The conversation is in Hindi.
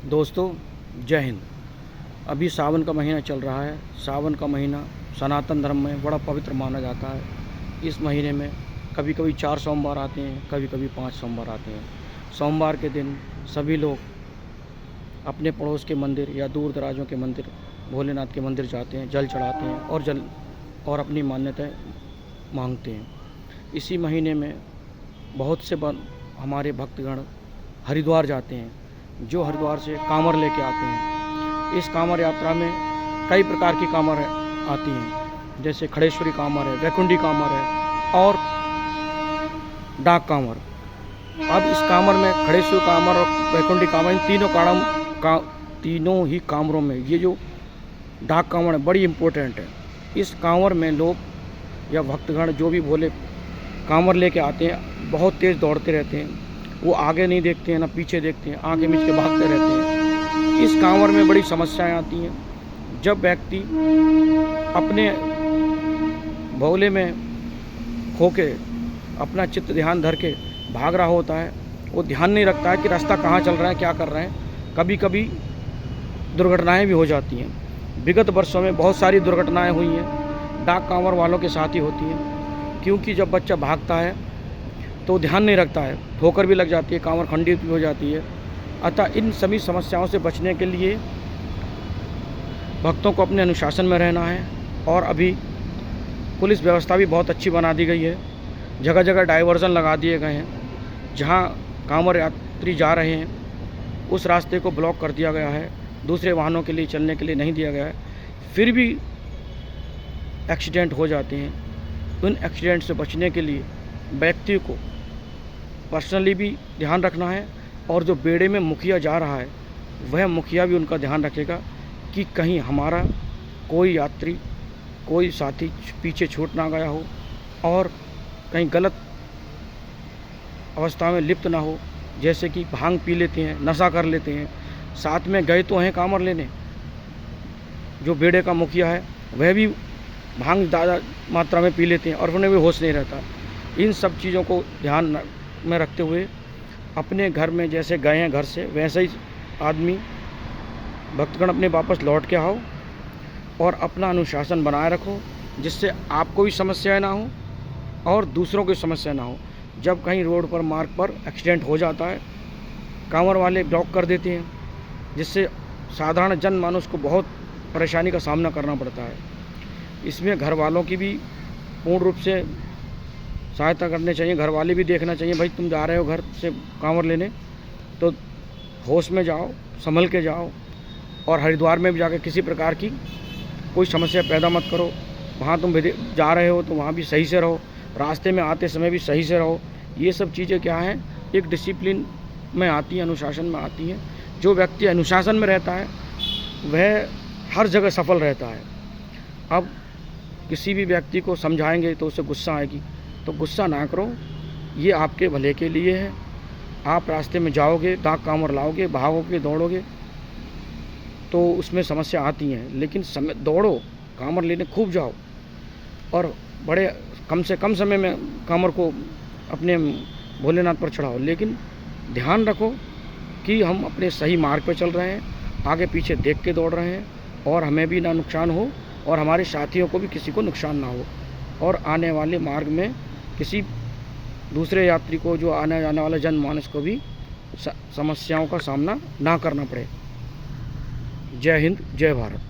दोस्तों, जय हिंद। अभी सावन का महीना चल रहा है। सावन का महीना सनातन धर्म में बड़ा पवित्र माना जाता है। इस महीने में कभी कभी 4 सोमवार आते हैं, कभी कभी 5 सोमवार आते हैं। सोमवार के दिन सभी लोग अपने पड़ोस के मंदिर या दूर दराजों के मंदिर, भोलेनाथ के मंदिर जाते हैं, जल चढ़ाते हैं और अपनी मान्यताएं मांगते हैं। इसी महीने में बहुत से हमारे भक्तगण हरिद्वार जाते हैं, जो हरिद्वार से कांवर लेके आते हैं। इस कांवर यात्रा में कई प्रकार की कांवर आती हैं, जैसे खड़ेश्वरी कांवर है, वैकुंठी कांवर है और डाक कांवर। अब इस कांवर में खड़ेश्वरी कांवर और वैकुंठी कांवर, इन तीनों ही कांवरों में ये जो डाक कांवर है बड़ी इम्पोर्टेंट है। इस कांवर में लोग या भक्तगण जो भी भोले कांवर लेके आते हैं, बहुत तेज़ दौड़ते रहते हैं। वो आगे नहीं देखते हैं, ना पीछे देखते हैं, आगे मीच के भागते रहते हैं। इस कांवर में बड़ी समस्याएं आती हैं। जब व्यक्ति अपने भोले में खो के अपना चित्त ध्यान धर के भाग रहा होता है, वो ध्यान नहीं रखता है कि रास्ता कहाँ चल रहा है, क्या कर रहे हैं। कभी कभी दुर्घटनाएं भी हो जाती हैं। विगत वर्षों में बहुत सारी दुर्घटनाएं हुई हैं, डाक कांवर वालों के साथ ही होती हैं। क्योंकि जब बच्चा भागता है तो ध्यान नहीं रखता है, ठोकर भी लग जाती है, कांवर खंडित भी हो जाती है। अतः इन सभी समस्याओं से बचने के लिए भक्तों को अपने अनुशासन में रहना है। और अभी पुलिस व्यवस्था भी बहुत अच्छी बना दी गई है। जगह जगह डाइवर्जन लगा दिए गए हैं। जहां कांवर यात्री जा रहे हैं उस रास्ते को ब्लॉक कर दिया गया है, दूसरे वाहनों के लिए चलने के लिए नहीं दिया गया है। फिर भी एक्सीडेंट हो जाते हैं। उन एक्सीडेंट से बचने के लिए व्यक्ति को पर्सनली भी ध्यान रखना है, और जो बेड़े में मुखिया जा रहा है वह मुखिया भी उनका ध्यान रखेगा कि कहीं हमारा कोई यात्री, कोई साथी पीछे छूट ना गया हो और कहीं गलत अवस्था में लिप्त ना हो। जैसे कि भांग पी लेते हैं, नशा कर लेते हैं, साथ में गए तो हैं कांवर लेने। जो बेड़े का मुखिया है वह भी भांग ज़्यादा मात्रा में पी लेते हैं और उन्हें भी होश नहीं रहता। इन सब चीज़ों को ध्यान में रखते हुए अपने घर में जैसे गए हैं घर से, वैसे ही आदमी भक्तगण अपने वापस लौट के आओ और अपना अनुशासन बनाए रखो, जिससे आपको भी समस्याएं ना हो और दूसरों की समस्या ना हो। जब कहीं रोड पर, मार्ग पर एक्सीडेंट हो जाता है, कांवर वाले ब्लॉक कर देते हैं, जिससे साधारण जनमानस को बहुत परेशानी का सामना करना पड़ता है। इसमें घर वालों की भी पूर्ण रूप से सहायता करनी चाहिए। घर वाले भी देखना चाहिए, भाई तुम जा रहे हो घर से कांवर लेने तो होश में जाओ, संभल के जाओ। और हरिद्वार में भी जाकर किसी प्रकार की कोई समस्या पैदा मत करो। वहाँ तुम जा रहे हो तो वहाँ भी सही से रहो, रास्ते में आते समय भी सही से रहो। ये सब चीज़ें क्या हैं, एक डिसिप्लिन में आती हैं, अनुशासन में आती हैं। जो व्यक्ति अनुशासन में रहता है वह हर जगह सफल रहता है। अब किसी भी व्यक्ति को समझाएंगे तो उसे गुस्सा आएगी, तो गुस्सा ना करो, ये आपके भले के लिए है। आप रास्ते में जाओगे, डाक कांवर लाओगे, भागोगे, दौड़ोगे तो उसमें समस्या आती हैं। लेकिन दौड़ो, कांवर लेने खूब जाओ और बड़े कम से कम समय में कांवर को अपने भोलेनाथ पर चढ़ाओ। लेकिन ध्यान रखो कि हम अपने सही मार्ग पर चल रहे हैं, आगे पीछे देख के दौड़ रहे हैं और हमें भी ना नुकसान हो और हमारे साथियों को भी किसी को नुकसान ना हो, और आने वाले मार्ग में किसी दूसरे यात्री को, जो आने जाने वाले जनमानस को भी समस्याओं का सामना ना करना पड़े। जय हिंद, जय भारत।